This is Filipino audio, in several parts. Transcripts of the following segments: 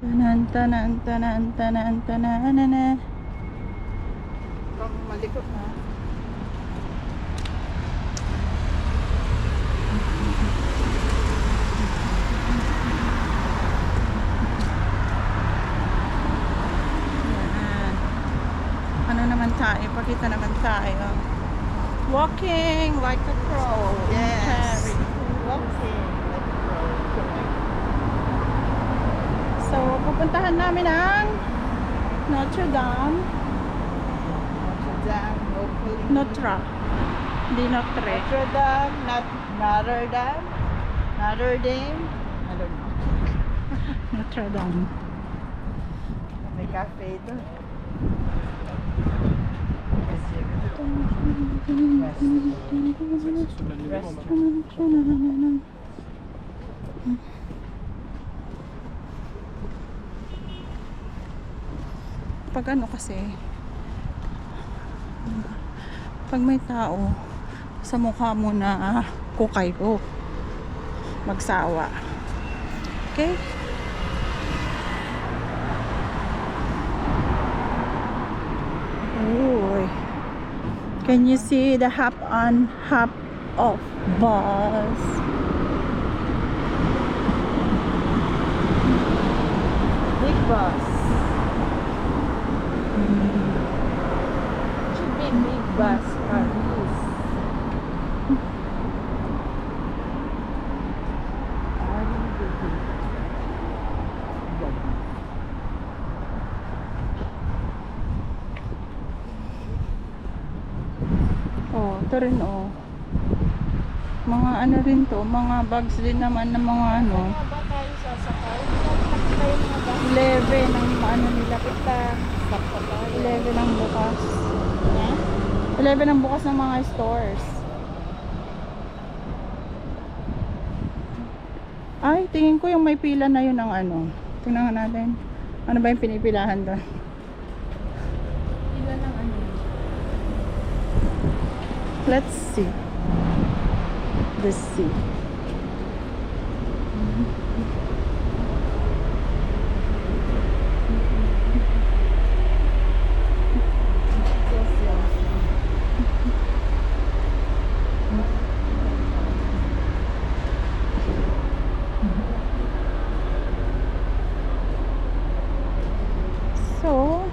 Tanan, tanan, tanan, tanan, tanan. Kung malikot na. Yan. Ano naman tayo? Pakita naman tayo. Walking like a pro. Yes. Harry. Okay. So, pupuntahan namin ang Notre Dame. Notre Dame, hopefully. Notre. Hindi Notre. Notre Dame, not Notre Dame. Notre Dame. I don't know. Notre Dame. May cafe ito. Pag ano kasi, pag may tao sa mukha mo na kukay ko, magsawa. Okay? Uy. Can you see the hop on, hop off bus? Big bus. Should be big bus at least. Oh, ito rin oh. Mga ano rin to, mga bags din naman ng mga ano. Saan ba tayo sasakay? Saan tayo mga bus? 11 ang ano nila. Kita. Sakto tayo. 11 ang bukas. Yeah? 11 ang bukas ng mga stores. Ay, tingin ko yung may pila na yun ang ano. Tingnan nga natin. Ano ba yung pinipilahan doon? Ilan ang ano? Let's see. Let's see. So,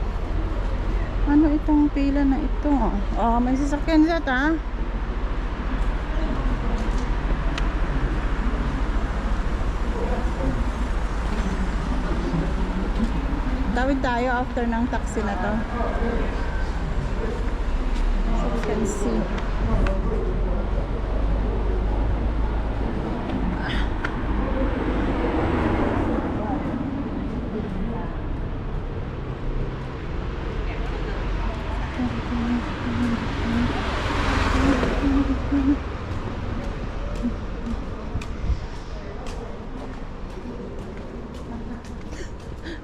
ano itong pila na ito? Oh, may sasakyan dyan ah. Tawid tayo after ng taxi na to. So we can see.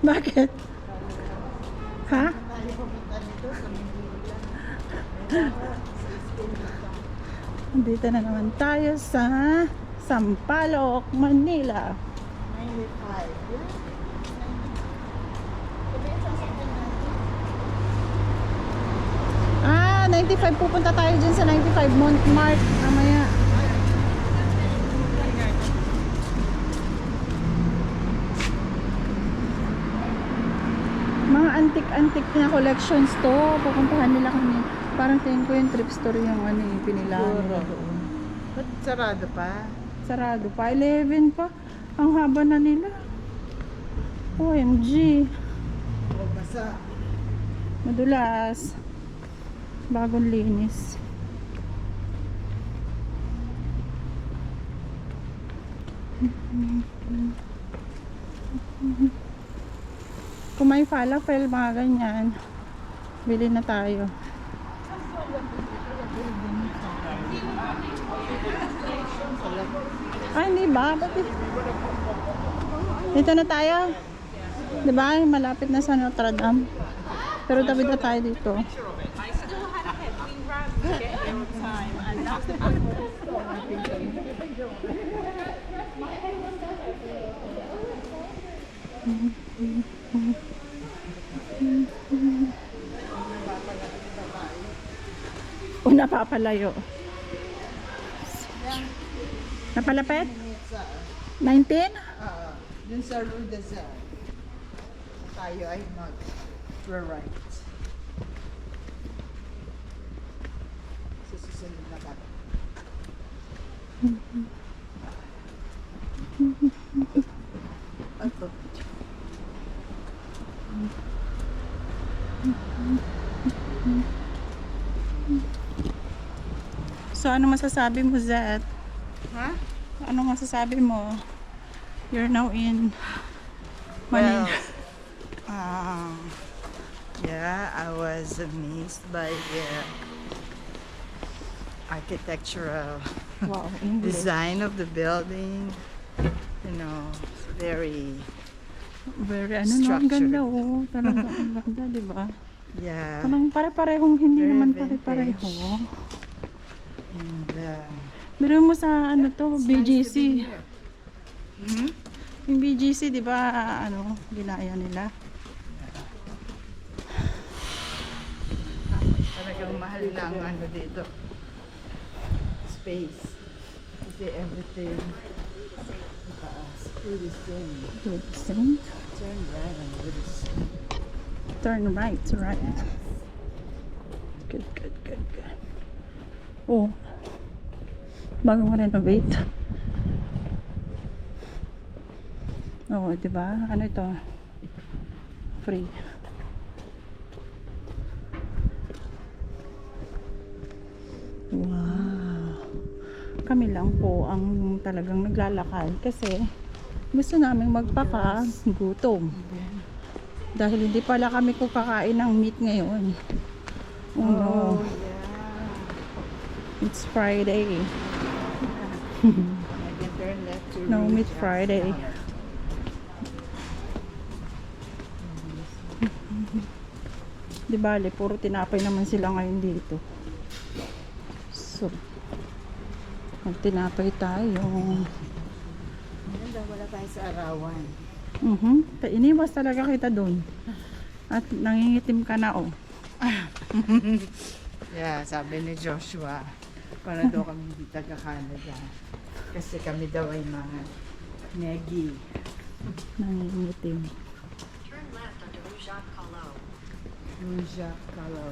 Bakit? Ha? Tayo pupunta nito sa Manila. Dito na naman tayo sa Sampaloc, Manila. 95. Yeah. Sabi yung sasakyan natin. Ah, 95. Pupunta tayo dyan sa 95 Montmartre. Mamaya. Mga antik-antik na collections to. Pupuntahan nila kami. Parang tingin ko yung trip store yung ano yung pinilaan nila doon. Ba't sarado pa? Sarado pa. 11 pa. Ang haba na nila. OMG. O basa. Madulas. Bagong linis. Kung may falafel, mga ganyan, bili na tayo. Ay, hindi ba? Ba't dito na tayo? Diba? Malapit na sa Notre Dame. Pero tabi na tayo dito. O napapalayo. Yan. Napalapit? Minutes, 19? dun sa Rue des Arts. Tayo ay mag-right. Sa susunod na ka. Ito. So, ano masasabi mo, Zet? Ha? Ano masasabi mo? You're now in Manila. Yeah, I was amazed by the architectural Wow, English. design of the building. You know, very, Very, ano no, ang structured. ganda, oh. Talaga, ang ganda, di ba? yeah. Parang pare-parehong, hindi Very naman vintage. pare-pareho. And, Biro mo sa, ano to, BGC. hmm? Yung BGC, di ba, ano, ginaya nila. Talagang mahal lang ano dito. Space. Kasi everything. Taas. Food is same. Good, same. Turn right and food is same. Turn right, right. Good, good, good, good. Oh. Bagong renovate. Oo, di ba? Ano ito? Free. Wow. Kami lang po ang talagang naglalakad kasi gusto namin magpaka-gutom. Dahil hindi pala kami kakain ng meat ngayon. Oh, no. yeah. It's Friday. I can turn left to No Rouge meat Friday. House. Di bale, puro tinapay naman sila ngayon dito. So, magtinapay tayo. Ganda, wala tayo sa arawan. Iniwas talaga kita doon. At nangingitim ka na, oh. Yeah, sabi ni Joshua, para daw kami hindi taga-Canada. Kasi kami daw ay mga negi. Nangingitim. Turn left onto Rue Jacques Collot. Ruja Kalau.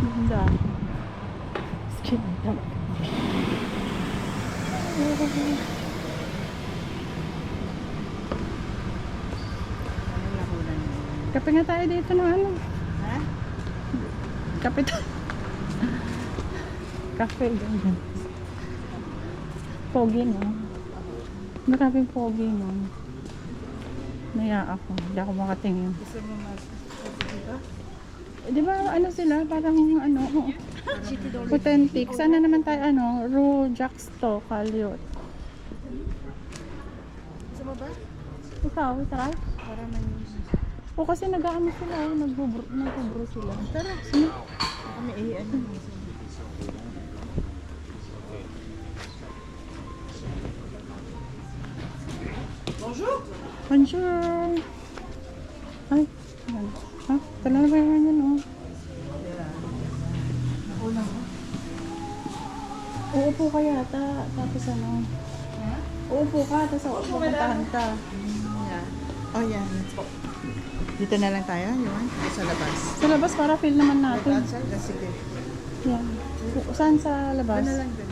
Ganda. Skin talaga. Ano nakunan mo? Kape nga tayo dito ng ano. Ha? Kape tayo. Kape, ganyan. Pogi, no? Maraming pogi, no? Naya ako. Hindi ako makatingin. Gusto mo diba? Di ba ano sila? Parang ano, authentic. Sana naman tayo ano, Rue Jacques Collot. Gusto mo ba? Ikaw, tara. Para man O kasi nag-ano sila, nagbubro sila. Tara. Sige. Kami ano. Bonjour. Bonjour! Ay, yan. Ha? Talaga ba yan, oh? Nakunan mo? Uupo ka yata, tapos ano? Ha? Uupo ka, tapos pupuntahan ka. Yeah. Oh, yeah. Let's go. Dito na lang tayo, yun? Sa labas. Sa labas para feel naman natin. Outside? Sige. Yan. Saan sa labas? Ano lang din?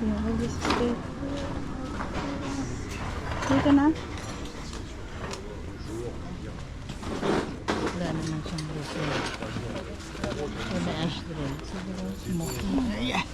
Yeah, we'll just stay. Dito na? Wala naman siyang gusto. Wala ashtray. Siguro smoking. Yeah.